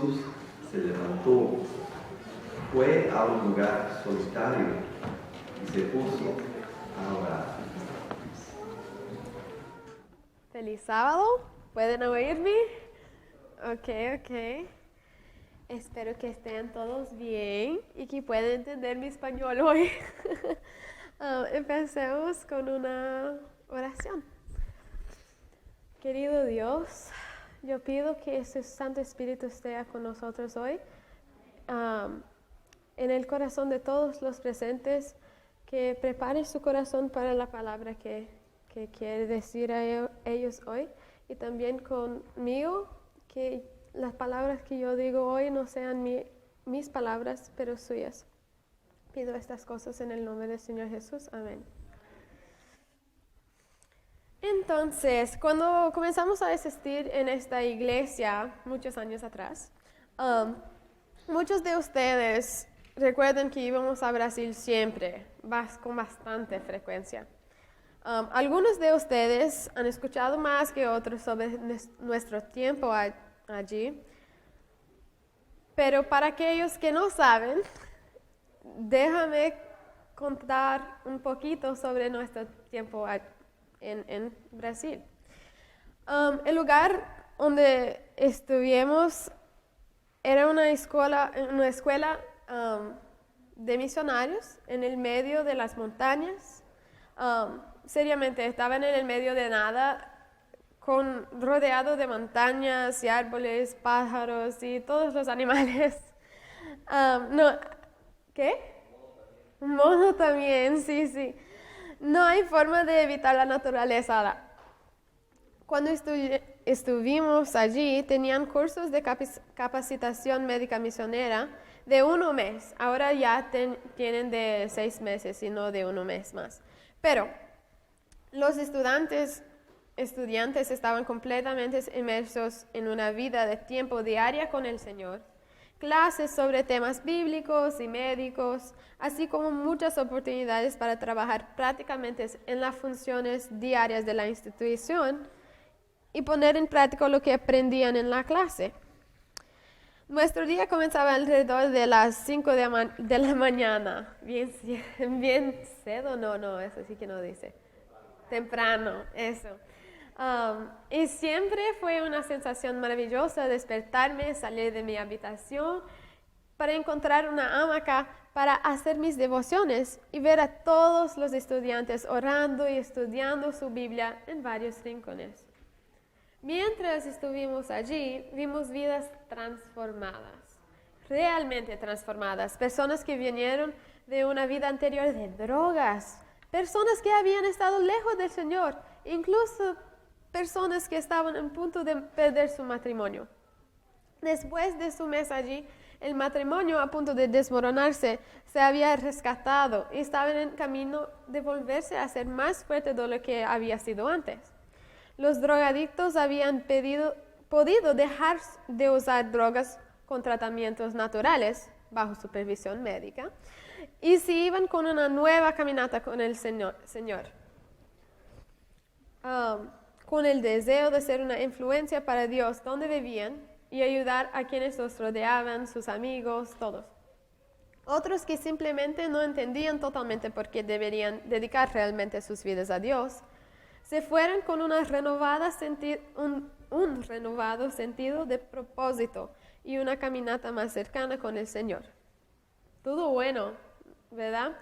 Jesús se levantó, fue a un lugar solitario y se puso a orar. Feliz sábado. ¿Pueden oírme? Ok. Espero que estén todos bien y que puedan entender mi español hoy. Empecemos con una oración. Querido Dios, yo pido que su Santo Espíritu esté con nosotros hoy, en el corazón de todos los presentes, que prepare su corazón para la palabra que quiere decir a ellos hoy, y también conmigo, que las palabras que yo digo hoy no sean mis palabras, pero suyas. Pido estas cosas en el nombre del Señor Jesús. Amén. Entonces, cuando comenzamos a asistir en esta iglesia, muchos años atrás, muchos de ustedes recuerdan que íbamos a Brasil siempre, con bastante frecuencia. Algunos de ustedes han escuchado más que otros sobre nuestro tiempo allí, pero para aquellos que no saben, déjame contar un poquito sobre nuestro tiempo en Brasil. El lugar donde estuvimos era una escuela de misionarios en el medio de las montañas. Seriamente, estaban en el medio de nada, rodeado de montañas y árboles, pájaros y todos los animales. ¿Qué? Mono también, sí. No hay forma de evitar la naturaleza. Cuando estuvimos allí, tenían cursos de capacitación médica misionera de 1 mes. Ahora ya tienen de 6 meses y no de 1 mes más. Pero los estudiantes estaban completamente inmersos en una vida de tiempo diaria con el Señor, clases sobre temas bíblicos y médicos, así como muchas oportunidades para trabajar prácticamente en las funciones diarias de la institución y poner en práctica lo que aprendían en la clase. Nuestro día comenzaba alrededor de las 5 de la mañana. Bien cedo, no, eso sí que no dice. Temprano, eso. Y siempre fue una sensación maravillosa despertarme, salir de mi habitación para encontrar una hamaca para hacer mis devociones y ver a todos los estudiantes orando y estudiando su Biblia en varios rincones. Mientras estuvimos allí, vimos vidas transformadas, realmente transformadas, personas que vinieron de una vida anterior de drogas, personas que habían estado lejos del Señor, incluso personas que estaban a punto de perder su matrimonio. Después de su mes allí, el matrimonio a punto de desmoronarse se había rescatado y estaban en camino de volverse a ser más fuerte de lo que había sido antes. Los drogadictos habían podido dejar de usar drogas con tratamientos naturales bajo supervisión médica y se iban con una nueva caminata con el Señor. Con el deseo de ser una influencia para Dios donde vivían y ayudar a quienes los rodeaban, sus amigos, todos. Otros que simplemente no entendían totalmente por qué deberían dedicar realmente sus vidas a Dios, se fueron con un renovado sentido de propósito y una caminata más cercana con el Señor. Todo bueno, ¿verdad?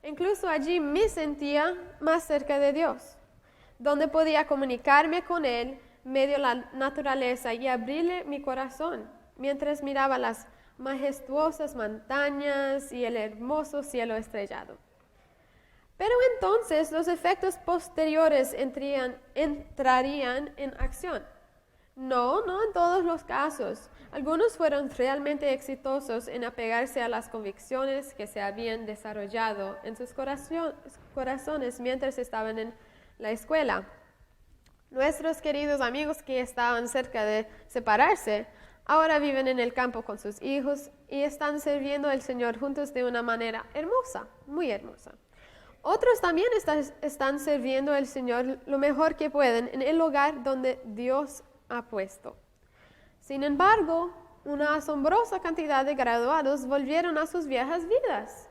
Incluso allí me sentía más cerca de Dios, donde podía comunicarme con Él medio la naturaleza y abrirle mi corazón mientras miraba las majestuosas montañas y el hermoso cielo estrellado. Pero entonces los efectos posteriores entrarían en acción. No en todos los casos. Algunos fueron realmente exitosos en apegarse a las convicciones que se habían desarrollado en sus corazones mientras estaban en la escuela. Nuestros queridos amigos que estaban cerca de separarse, ahora viven en el campo con sus hijos y están sirviendo al Señor juntos de una manera hermosa, muy hermosa. Otros también están sirviendo al Señor lo mejor que pueden en el lugar donde Dios ha puesto. Sin embargo, una asombrosa cantidad de graduados volvieron a sus viejas vidas.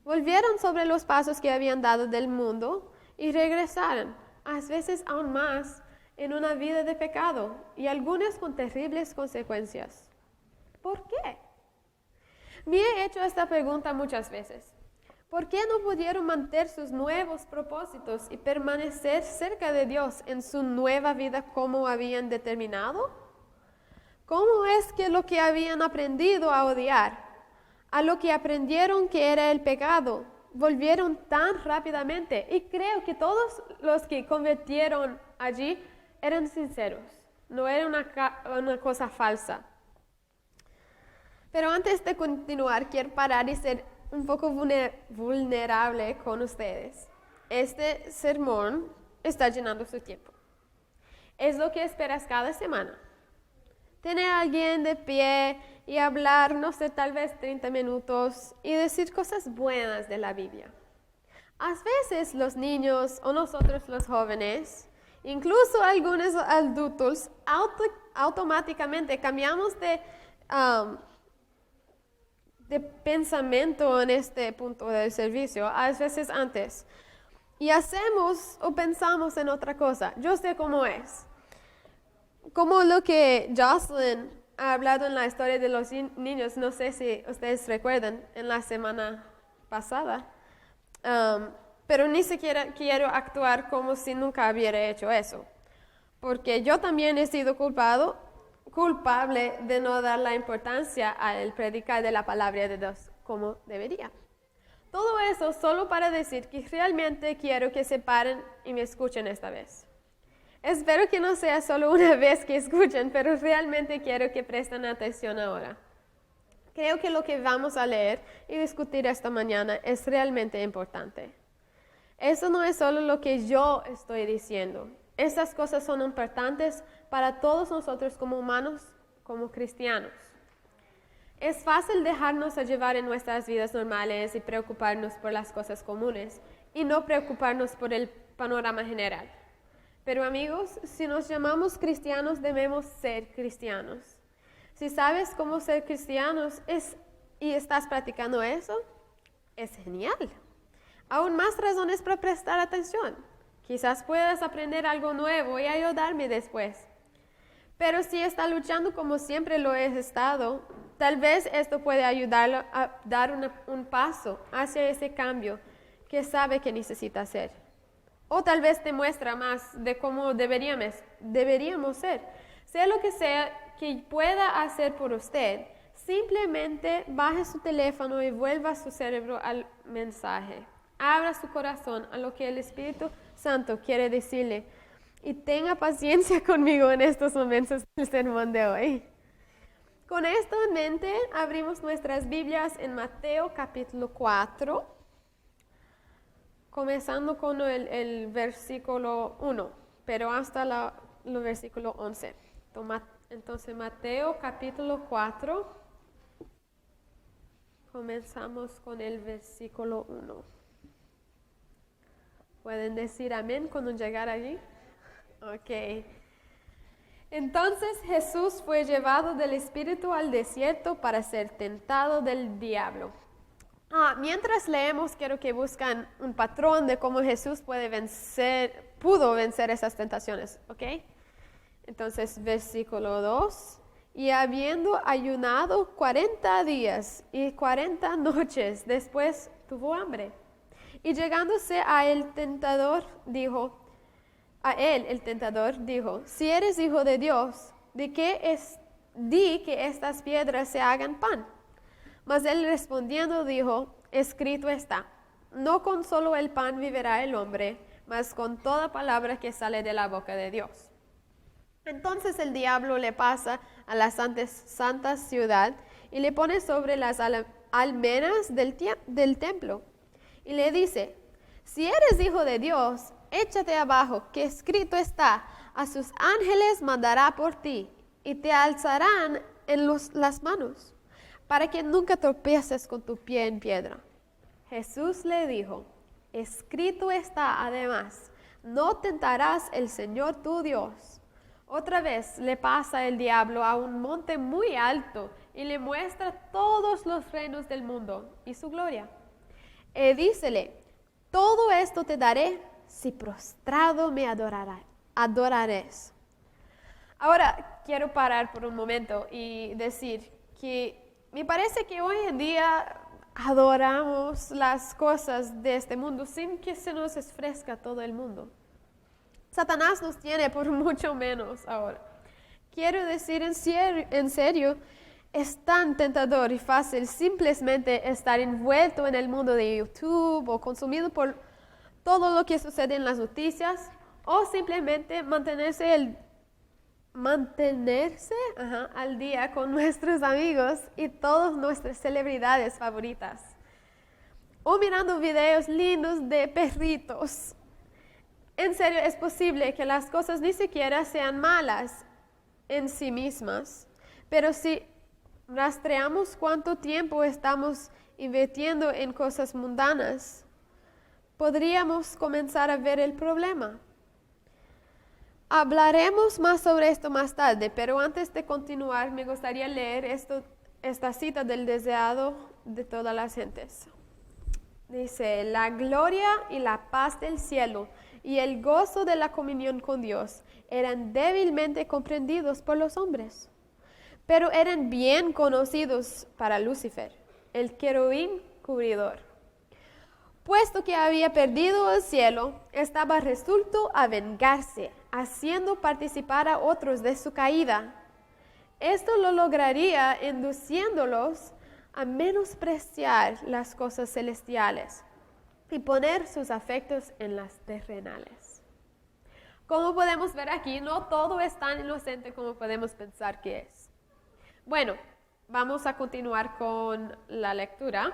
Volvieron sobre los pasos que habían dado del mundo y regresaron, a veces aún más, en una vida de pecado y algunas con terribles consecuencias. ¿Por qué? Me he hecho esta pregunta muchas veces. ¿Por qué no pudieron mantener sus nuevos propósitos y permanecer cerca de Dios en su nueva vida como habían determinado? ¿Cómo es que lo que habían aprendido a odiar, a lo que aprendieron que era el pecado, volvieron tan rápidamente? Y creo que todos los que convirtieron allí eran sinceros, no era una cosa falsa. Pero antes de continuar, quiero parar y ser un poco vulnerable con ustedes. Este sermón está llenando su tiempo. Es lo que esperas cada semana. Tener a alguien de pie y hablar, no sé, tal vez 30 minutos y decir cosas buenas de la Biblia. A veces los niños o nosotros los jóvenes, incluso algunos adultos, automáticamente cambiamos de pensamiento en este punto del servicio, a veces antes. Y hacemos o pensamos en otra cosa. Yo sé cómo es. Como lo que Jocelyn ha hablado en la historia de los niños, no sé si ustedes recuerdan, en la semana pasada. Pero ni siquiera quiero actuar como si nunca hubiera hecho eso. Porque yo también he sido culpable de no dar la importancia al predicar de la palabra de Dios como debería. Todo eso solo para decir que realmente quiero que se paren y me escuchen esta vez. Espero que no sea solo una vez que escuchen, pero realmente quiero que presten atención ahora. Creo que lo que vamos a leer y discutir esta mañana es realmente importante. Eso no es solo lo que yo estoy diciendo. Estas cosas son importantes para todos nosotros como humanos, como cristianos. Es fácil dejarnos llevar en nuestras vidas normales y preocuparnos por las cosas comunes y no preocuparnos por el panorama general. Pero amigos, si nos llamamos cristianos, debemos ser cristianos. Si sabes cómo ser cristianos y estás practicando eso, es genial. Aún más razones para prestar atención. Quizás puedas aprender algo nuevo y ayudarme después. Pero si está luchando como siempre lo he estado, tal vez esto puede ayudarlo a dar un paso hacia ese cambio que sabe que necesita hacer. O tal vez te muestra más de cómo deberíamos ser. Sea lo que sea que pueda hacer por usted, simplemente baje su teléfono y vuelva su cerebro al mensaje. Abra su corazón a lo que el Espíritu Santo quiere decirle. Y tenga paciencia conmigo en estos momentos del sermón de hoy. Con esto en mente, abrimos nuestras Biblias en Mateo capítulo 4. Comenzando con el versículo 1, pero hasta el versículo 11. Entonces, Mateo capítulo 4, comenzamos con el versículo 1. ¿Pueden decir amén cuando llegar allí? Ok. Entonces Jesús fue llevado del Espíritu al desierto para ser tentado del diablo. Mientras leemos, quiero que busquen un patrón de cómo Jesús pudo vencer esas tentaciones, ¿ok? Entonces, versículo 2. Y habiendo ayunado 40 días y 40 noches, después tuvo hambre. Y llegándose a él, el tentador dijo, si eres hijo de Dios, di que estas piedras se hagan pan. Mas él respondiendo dijo, escrito está, no con solo el pan vivirá el hombre, mas con toda palabra que sale de la boca de Dios. Entonces el diablo le pasa a la santa ciudad y le pone sobre las almenas del templo. Y le dice, si eres hijo de Dios, échate abajo, que escrito está, a sus ángeles mandará por ti, y te alzarán en las manos, para que nunca tropieces con tu pie en piedra. Jesús le dijo, escrito está además, no tentarás el Señor tu Dios. Otra vez le pasa el diablo a un monte muy alto y le muestra todos los reinos del mundo y su gloria. Y dícele, todo esto te daré si prostrado me adorares. Ahora quiero parar por un momento y decir que me parece que hoy en día adoramos las cosas de este mundo sin que se nos ofrezca todo el mundo. Satanás nos tiene por mucho menos ahora. Quiero decir en serio, es tan tentador y fácil simplemente estar envuelto en el mundo de YouTube o consumido por todo lo que sucede en las noticias o simplemente mantenerse al día con nuestros amigos y todas nuestras celebridades favoritas. O mirando videos lindos de perritos. En serio, es posible que las cosas ni siquiera sean malas en sí mismas, pero si rastreamos cuánto tiempo estamos invirtiendo en cosas mundanas, podríamos comenzar a ver el problema. Hablaremos más sobre esto más tarde, pero antes de continuar me gustaría leer esta cita del deseado de todas las gentes. Dice, la gloria y la paz del cielo y el gozo de la comunión con Dios eran débilmente comprendidos por los hombres, pero eran bien conocidos para Lucifer, el querubín cubridor. Puesto que había perdido el cielo, estaba resuelto a vengarse, haciendo participar a otros de su caída. Esto lo lograría induciéndolos a menospreciar las cosas celestiales y poner sus afectos en las terrenales. Como podemos ver aquí, no todo es tan inocente como podemos pensar que es. Bueno, vamos a continuar con la lectura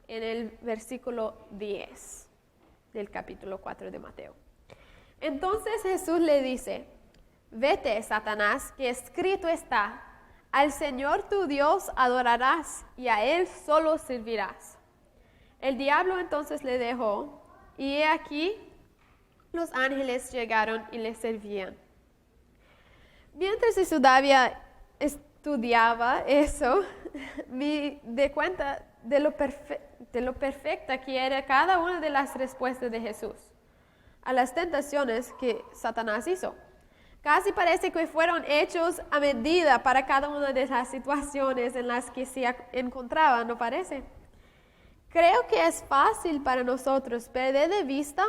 en el versículo 10 del capítulo 4 de Mateo. Entonces Jesús le dice, vete, Satanás, que escrito está, al Señor tu Dios adorarás y a Él solo servirás. El diablo entonces le dejó, y he aquí, los ángeles llegaron y le servían. Mientras estudiaba eso, me di cuenta de lo perfecta que era cada una de las respuestas de Jesús a las tentaciones que Satanás hizo. Casi parece que fueron hechos a medida para cada una de las situaciones en las que se encontraba, ¿no parece? Creo que es fácil para nosotros perder de vista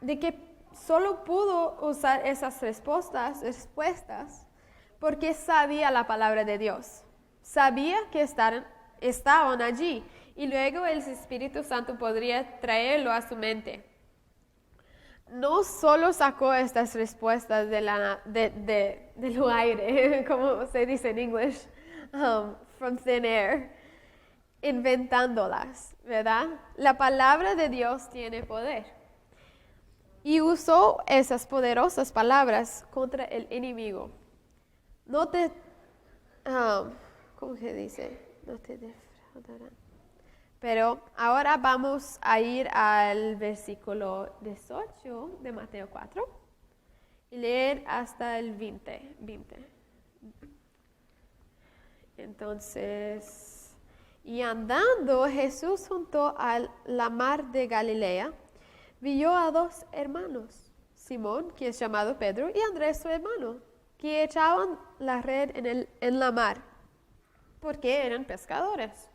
de que solo pudo usar esas respuestas porque sabía la palabra de Dios. Sabía que estaban allí y luego el Espíritu Santo podría traerlo a su mente. No solo sacó estas respuestas del aire, como se dice en inglés, from thin air, inventándolas, ¿verdad? La palabra de Dios tiene poder. Y usó esas poderosas palabras contra el enemigo. ¿Cómo se dice? No te defraudarán. Pero ahora vamos a ir al versículo 18 de Mateo 4 y leer hasta el 20. Entonces, y andando Jesús junto a la mar de Galilea, vio a dos hermanos, Simón, que es llamado Pedro, y Andrés su hermano, que echaban la red en la mar, porque eran pescadores.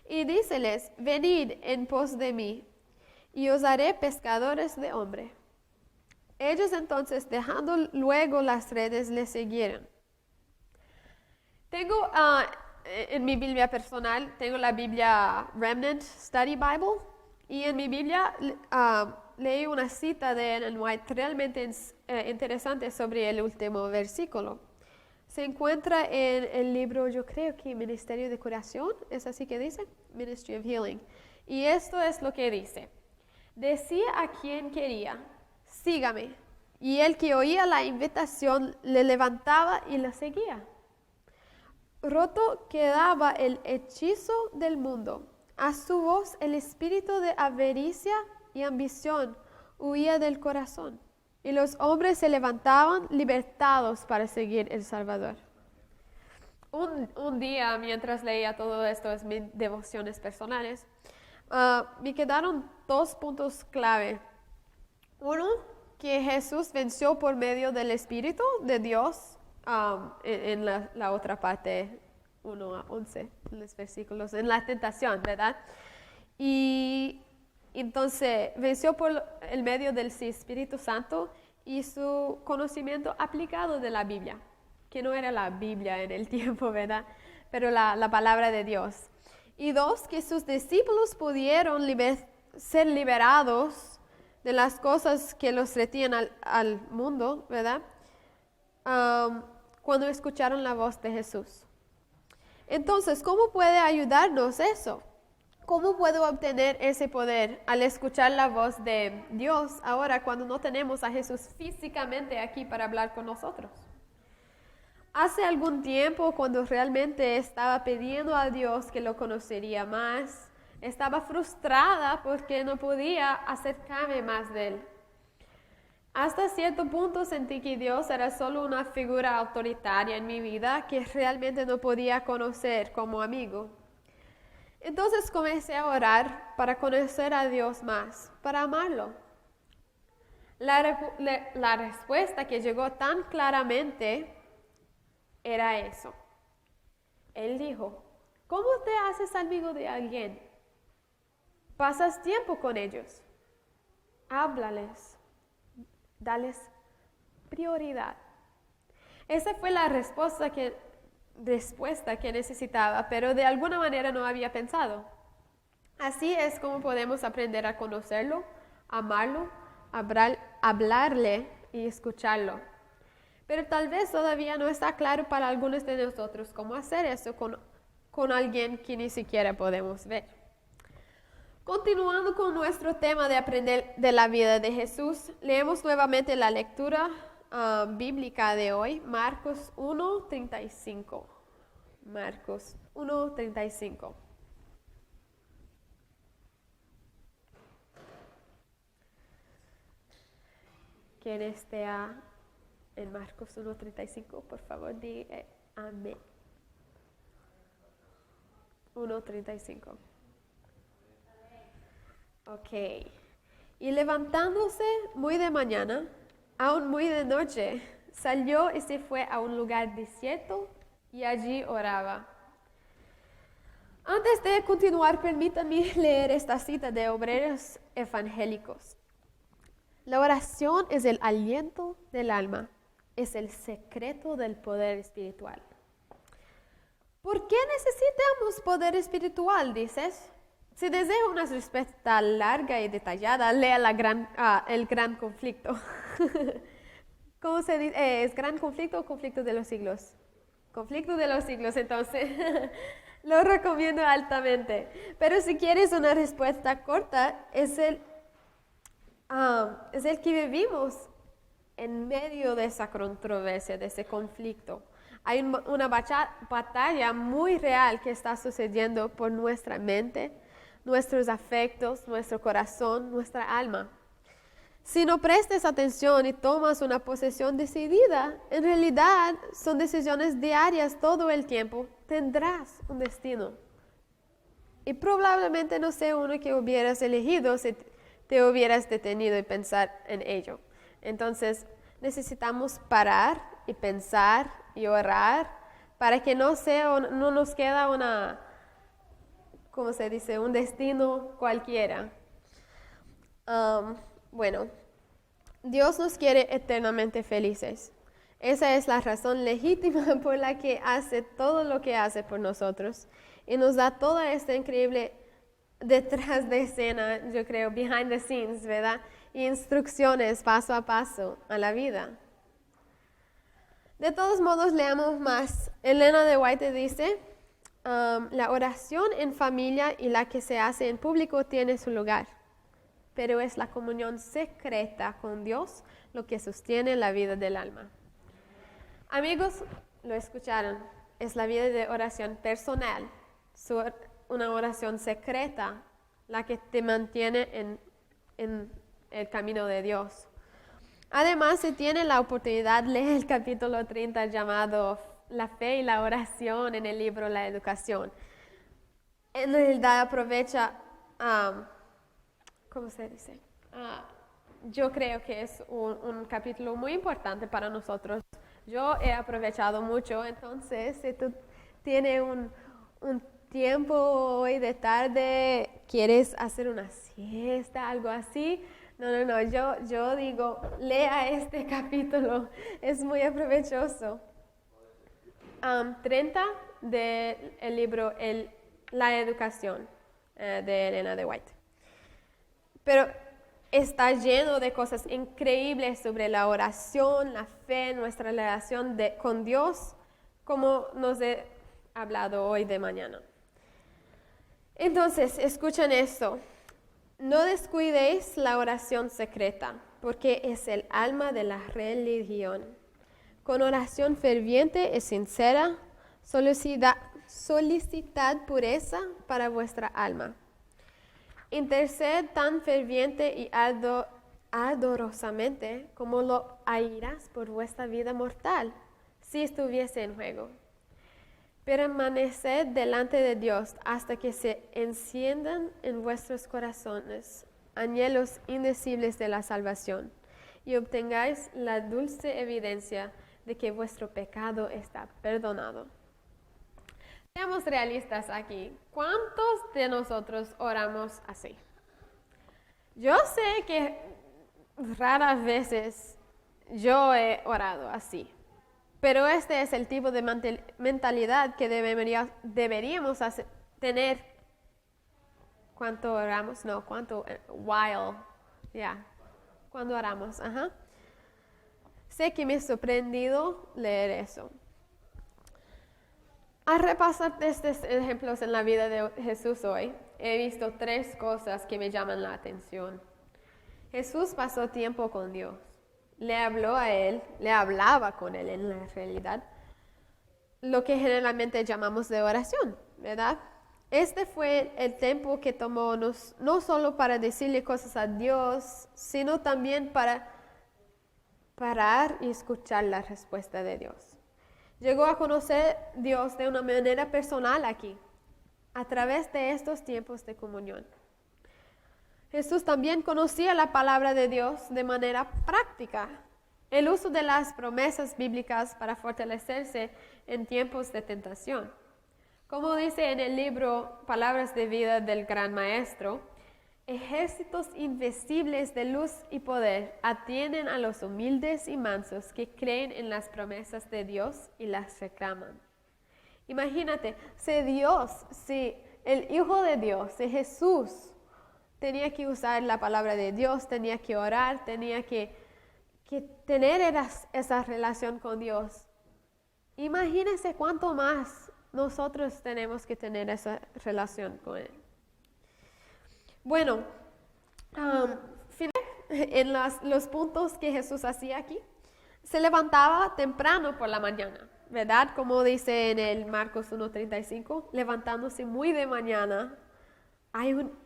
Y díceles, venid en pos de mí, y os haré pescadores de hombre. Ellos entonces, dejando luego las redes, le siguieron. Tengo en mi Biblia personal, tengo la Biblia Remnant Study Bible, y en mi Biblia leí una cita de Ellen White realmente interesante sobre el último versículo. Se encuentra en el libro, yo creo que Ministerio de Curación, es así que dice, Ministry of Healing. Y esto es lo que dice. Decía a quien quería, sígame. Y el que oía la invitación le levantaba y lo seguía. Roto quedaba el hechizo del mundo. A su voz el espíritu de avaricia y ambición huía del corazón. y los hombres se levantaban libertados para seguir el Salvador. Un día, mientras leía todo esto, es mis devociones personales, me quedaron 2 puntos clave. Uno, que Jesús venció por medio del Espíritu de Dios, en la otra parte, 1 a 11, en los versículos, en la tentación, ¿verdad? Y entonces venció por el medio del Espíritu Santo y su conocimiento aplicado de la Biblia, que no era la Biblia en el tiempo, ¿verdad? Pero la palabra de Dios. Y 2, que sus discípulos pudieron ser liberados de las cosas que los retían al mundo, ¿verdad? Cuando escucharon la voz de Jesús. Entonces, ¿cómo puede ayudarnos eso? ¿Cómo puedo obtener ese poder al escuchar la voz de Dios ahora cuando no tenemos a Jesús físicamente aquí para hablar con nosotros? Hace algún tiempo, cuando realmente estaba pidiendo a Dios que lo conocería más, estaba frustrada porque no podía acercarme más de Él. Hasta cierto punto sentí que Dios era solo una figura autoritaria en mi vida que realmente no podía conocer como amigo. Entonces comencé a orar para conocer a Dios más, para amarlo. La respuesta que llegó tan claramente era eso. Él dijo, ¿cómo te haces amigo de alguien? Pasas tiempo con ellos. Háblales. Dales prioridad. Esa fue la respuesta que necesitaba, pero de alguna manera no había pensado. Así es como podemos aprender a conocerlo, amarlo, hablarle y escucharlo. Pero tal vez todavía no está claro para algunos de nosotros cómo hacer eso con alguien que ni siquiera podemos ver. Continuando con nuestro tema de aprender de la vida de Jesús, leemos nuevamente la lectura bíblica de hoy, Marcos 1:35. Marcos 1:35. Quien esté en Marcos 1:35, por favor, diga amén. 1:35. Ok. Y levantándose muy de mañana, aún muy de noche, salió y se fue a un lugar desierto y allí oraba. Antes de continuar, permítanme leer esta cita de Obreros Evangélicos. La oración es el aliento del alma, es el secreto del poder espiritual. ¿Por qué necesitamos poder espiritual, dices? Si desea una respuesta larga y detallada, lea el gran conflicto. ¿Cómo se dice? ¿Es gran conflicto o conflicto de los siglos? Conflicto de los siglos, entonces lo recomiendo altamente. Pero si quieres una respuesta corta, es el que vivimos en medio de esa controversia, de ese conflicto. Hay una batalla muy real que está sucediendo por nuestra mente, nuestros afectos, nuestro corazón, nuestra alma. Si no prestes atención y tomas una posición decidida, en realidad son decisiones diarias todo el tiempo, tendrás un destino. Y probablemente no sea uno que hubieras elegido si te hubieras detenido y pensar en ello. Entonces necesitamos parar y pensar y orar para que no nos queda un destino cualquiera. Bueno, Dios nos quiere eternamente felices. Esa es la razón legítima por la que hace todo lo que hace por nosotros y nos da toda esta increíble detrás de escena, yo creo, behind the scenes, ¿verdad? Y instrucciones paso a paso a la vida. De todos modos, leamos más. Elena de White dice, la oración en familia y la que se hace en público tiene su lugar, pero es la comunión secreta con Dios lo que sostiene la vida del alma. Amigos, lo escucharon, es la vida de oración personal, una oración secreta, la que te mantiene en el camino de Dios. Además, si tiene la oportunidad, lee el capítulo 30 llamado La fe y la oración en el libro La Educación. En realidad aprovecha, ¿cómo se dice? Yo creo que es un capítulo muy importante para nosotros. Yo he aprovechado mucho, entonces si tú tienes un tiempo hoy de tarde, quieres hacer una siesta, algo así, no, yo digo, lea este capítulo, es muy aprovechoso. 30 del libro La Educación de Elena de White. Pero está lleno de cosas increíbles sobre la oración, la fe, nuestra relación con Dios, como nos he hablado hoy de mañana. Entonces, escuchen esto. No descuidéis la oración secreta, porque es el alma de la religión. Con oración ferviente y sincera, solicitad pureza para vuestra alma. Interced tan ferviente y ardorosamente como lo harías por vuestra vida mortal, si estuviese en juego. Permaneced delante de Dios hasta que se enciendan en vuestros corazones anhelos indecibles de la salvación y obtengáis la dulce evidencia de que vuestro pecado está perdonado. Seamos realistas aquí. ¿Cuántos de nosotros oramos así? Yo sé que raras veces yo he orado así, pero este es el tipo de mentalidad que deberíamos tener. ¿Cuánto oramos? No, ¿cuánto? ¿Cuándo oramos? Sé que me ha sorprendido leer eso. Al repasar estos ejemplos en la vida de Jesús hoy, he visto 3 cosas que me llaman la atención. Jesús pasó tiempo con Dios, le habló a Él, le hablaba con Él en la realidad, lo que generalmente llamamos de oración, ¿verdad? Este fue el tiempo que tomó no solo para decirle cosas a Dios, sino también para parar y escuchar la respuesta de Dios. Llegó a conocer a Dios de una manera personal aquí, a través de estos tiempos de comunión. Jesús también conocía la palabra de Dios de manera práctica. El uso de las promesas bíblicas para fortalecerse en tiempos de tentación. Como dice en el libro Palabras de Vida del Gran Maestro, ejércitos invisibles de luz y poder atienden a los humildes y mansos que creen en las promesas de Dios y las reclaman. Imagínate, si el Hijo de Dios, si Jesús, tenía que usar la palabra de Dios, tenía que orar, tenía que tener esa relación con Dios. Imagínense cuánto más nosotros tenemos que tener esa relación con Él. Bueno, en los puntos que Jesús hacía aquí, se levantaba temprano por la mañana, ¿verdad? Como dice en el Marcos 1:35, levantándose muy de mañana,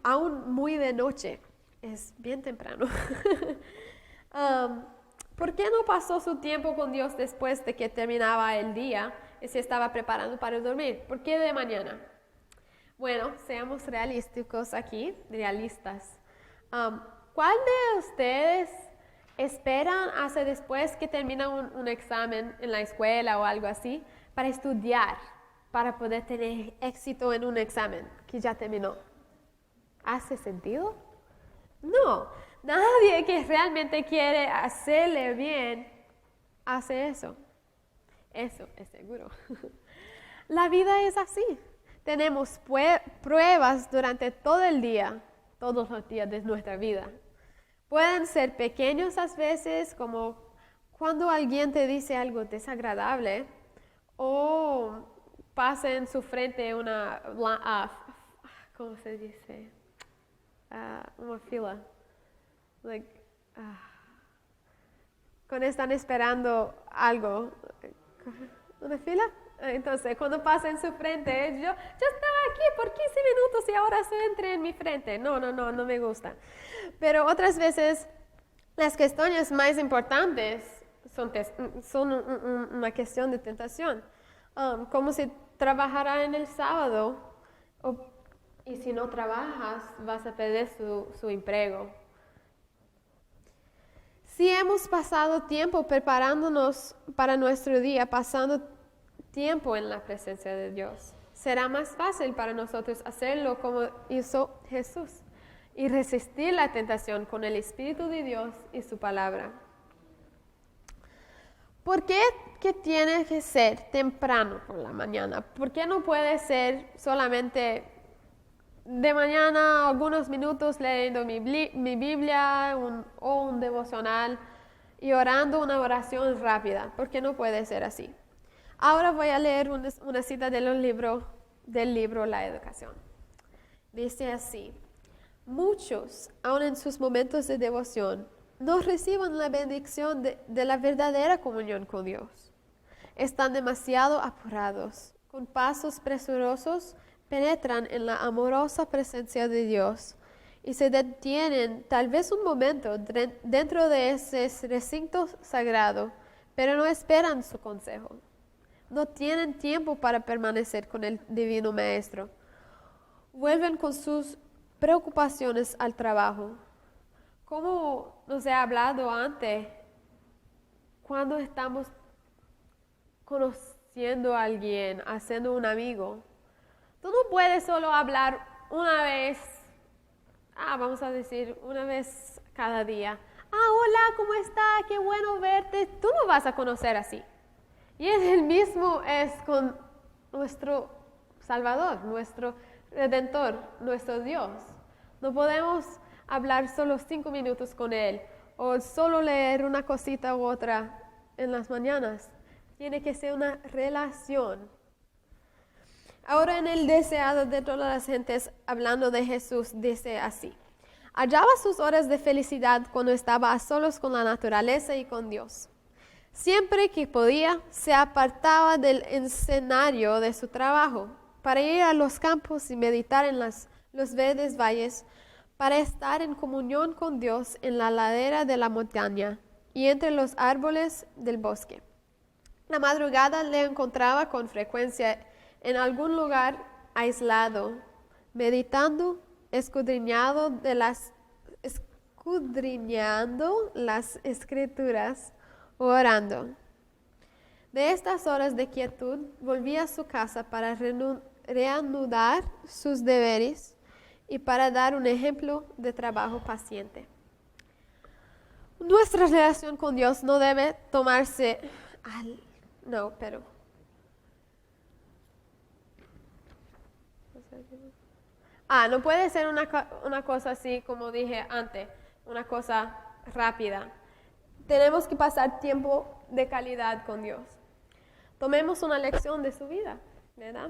aún muy de noche, es bien temprano. ¿Por qué no pasó su tiempo con Dios después de que terminaba el día y se estaba preparando para dormir? ¿Por qué de mañana? Bueno, seamos realistas. ¿Cuál de ustedes esperan hasta después que termina un examen en la escuela o algo así para estudiar, para poder tener éxito en un examen que ya terminó? ¿Hace sentido? No, nadie que realmente quiere hacerle bien hace eso. Eso es seguro. La vida es así. Tenemos pruebas durante todo el día, todos los días de nuestra vida. Pueden ser pequeños a veces, como cuando alguien te dice algo desagradable o pasa en su frente ¿cómo se dice? Una fila. Cuando están esperando algo. ¿Una fila? Entonces, cuando pasa en su frente, yo estaba aquí por 15 minutos y ahora se entra en mi frente. No me gusta. Pero otras veces Las cuestiones más importantes son una cuestión de tentación. Como si trabajara en el sábado y si no trabajas vas a perder su empleo. Si hemos pasado tiempo preparándonos para nuestro día, pasando tiempo en la presencia de Dios, será más fácil para nosotros hacerlo como hizo Jesús y resistir la tentación con el Espíritu de Dios y su palabra. ¿Por qué que tiene que ser temprano por la mañana? ¿Por qué no puede ser solamente de mañana algunos minutos leyendo mi Biblia o un devocional y orando una oración rápida? ¿Por qué no puede ser así? Ahora voy a leer una cita del libro La Educación. Dice así: muchos, aun en sus momentos de devoción, no reciben la bendición de la verdadera comunión con Dios. Están demasiado apurados, con pasos presurosos, penetran en la amorosa presencia de Dios y se detienen tal vez un momento dentro de ese recinto sagrado, pero no esperan su consejo. No tienen tiempo para permanecer con el Divino Maestro. Vuelven con sus preocupaciones al trabajo. Como nos he hablado antes, cuando estamos conociendo a alguien, haciendo un amigo, tú no puedes solo hablar una vez, vamos a decir, una vez cada día. Hola, ¿cómo está? Qué bueno verte. Tú no vas a conocer así. Y el mismo es con nuestro Salvador, nuestro Redentor, nuestro Dios. No podemos hablar solo 5 minutos con Él o solo leer una cosita u otra en las mañanas. Tiene que ser una relación. Ahora en el deseado de todas las gentes, hablando de Jesús, dice así: hallaba sus horas de felicidad cuando estaba a solos con la naturaleza y con Dios. Siempre que podía, se apartaba del escenario de su trabajo para ir a los campos y meditar en los verdes valles, para estar en comunión con Dios en la ladera de la montaña y entre los árboles del bosque. La madrugada le encontraba con frecuencia en algún lugar aislado, meditando, escudriñando las Escrituras, o orando. De estas horas de quietud volvía a su casa para reanudar sus deberes y para dar un ejemplo de trabajo paciente. Nuestra relación con Dios no debe tomarse no puede ser una cosa así como dije antes, una cosa rápida. Tenemos que pasar tiempo de calidad con Dios. Tomemos una lección de su vida, ¿verdad?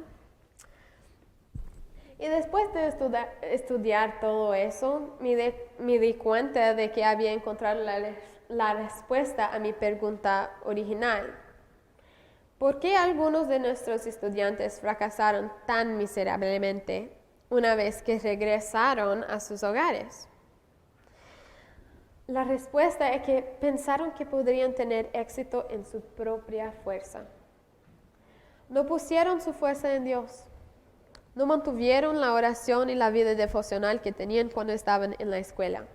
Y después de estudiar todo eso, me di cuenta de que había encontrado la respuesta a mi pregunta original. ¿Por qué algunos de nuestros estudiantes fracasaron tan miserablemente una vez que regresaron a sus hogares? La respuesta es que pensaron que podrían tener éxito en su propia fuerza. No pusieron su fuerza en Dios. No mantuvieron la oración y la vida devocional que tenían cuando estaban en la escuela.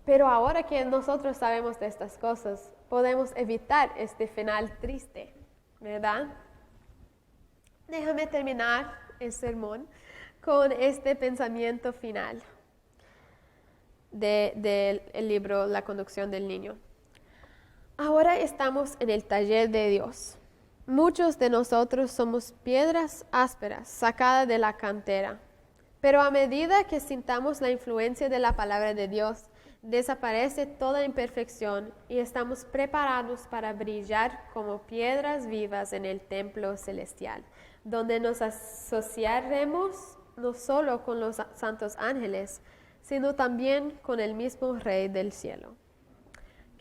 Pero ahora que nosotros sabemos de estas cosas, podemos evitar este final triste, ¿verdad? Déjame terminar el sermón con este pensamiento final del libro La conducción del niño. Ahora estamos en el taller de Dios. Muchos de nosotros somos piedras ásperas sacadas de la cantera, pero a medida que sintamos la influencia de la palabra de Dios, desaparece toda imperfección y estamos preparados para brillar como piedras vivas en el templo celestial, donde nos asociaremos no solo con los santos ángeles, sino también con el mismo Rey del cielo.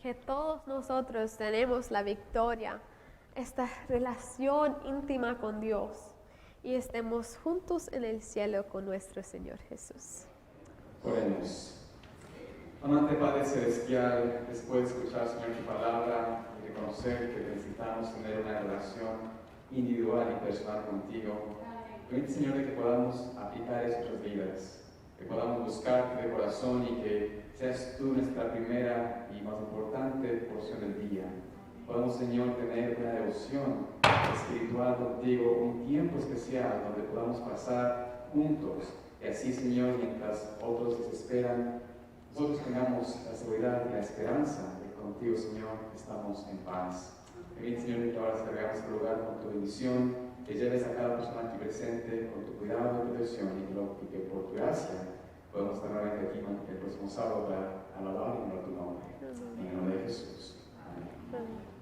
Que todos nosotros tenemos la victoria, esta relación íntima con Dios y estemos juntos en el cielo con nuestro Señor Jesús. Oremos. Amante Padre Celestial, después de escuchar, Señor, tu palabra y reconocer que necesitamos tener una relación individual y personal contigo, permite, Señor, de que podamos aplicar eso en nuestras vidas, que podamos buscarte de corazón y que seas tú nuestra primera y más importante porción del día. Podamos, Señor, tener una devoción espiritual contigo, un tiempo especial donde podamos pasar juntos. Y así, Señor, mientras otros desesperan, nosotros tengamos la seguridad y la esperanza de que contigo, Señor, estamos en paz. Permite, Señor, que ahora salgamos al lugar con tu bendición, que lleves a cada persona aquí presente con tu cuidado y protección y que por tu gracia podemos estar nuevamente aquí el próximo sábado para alabar y honrar tu nombre. En el nombre de Jesús. Amén.